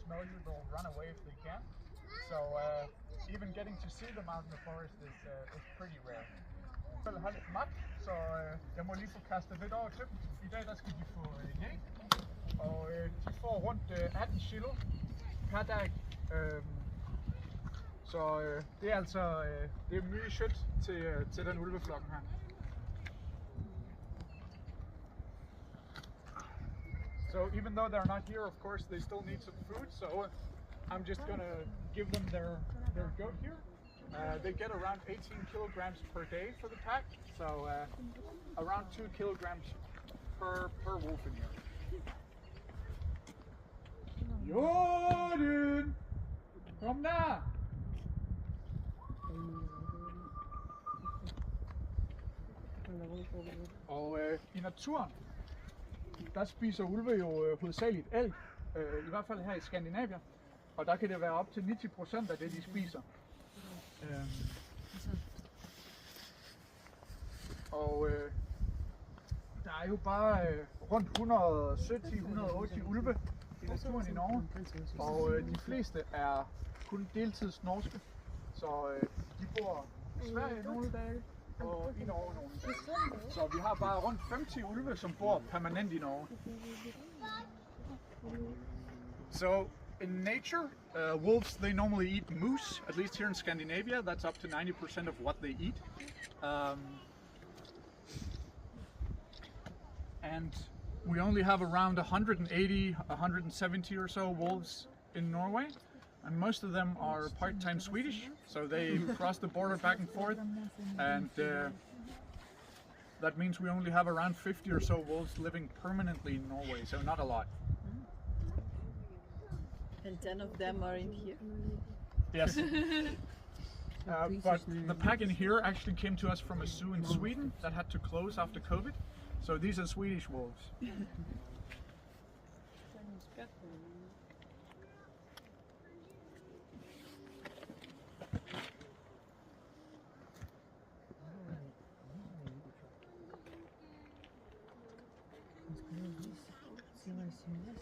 smell you, they'll run away if they can. So even getting to see them out in the forest is pretty rare. Jeg vil have lidt mat, så jeg må lige få kastet lidt over til dem. I dag der skal de få æg, og de får rundt 18 kilo per dag. Så det er altså det er mye kjøtt til den ulveflokken her. So even though they're not here, of course, they still need some food. So I'm just gonna give them their goat here. They get around 18 kilograms per day for the pack. So around 2 kilograms per wolf in here. Jordan! Kom der! Og i naturen, der spiser ulve jo hovedsageligt elg, i hvert fald her i Skandinavien. Og der kan det være op til 90% af det, de spiser. Der er jo bare rundt 170-180 ulve i naturen i Norge. Og de fleste er kun deltids norske. Så de bor i Sverige nogle dage og i Norge nogle dage. Så vi har bare rundt 50 ulve, som bor permanent i Norge. So in nature, wolves, they normally eat moose, at least here in Scandinavia. That's up to 90% of what they eat. And we only have around 180, 170 or so wolves in Norway. And most of them are part-time Swedish, so they cross the border back and forth. And that means we only have around 50 or so wolves living permanently in Norway, so not a lot. And 10 of them are in here? Yes. But the pack in here actually came to us from a zoo in Sweden that had to close after COVID. So these are Swedish wolves.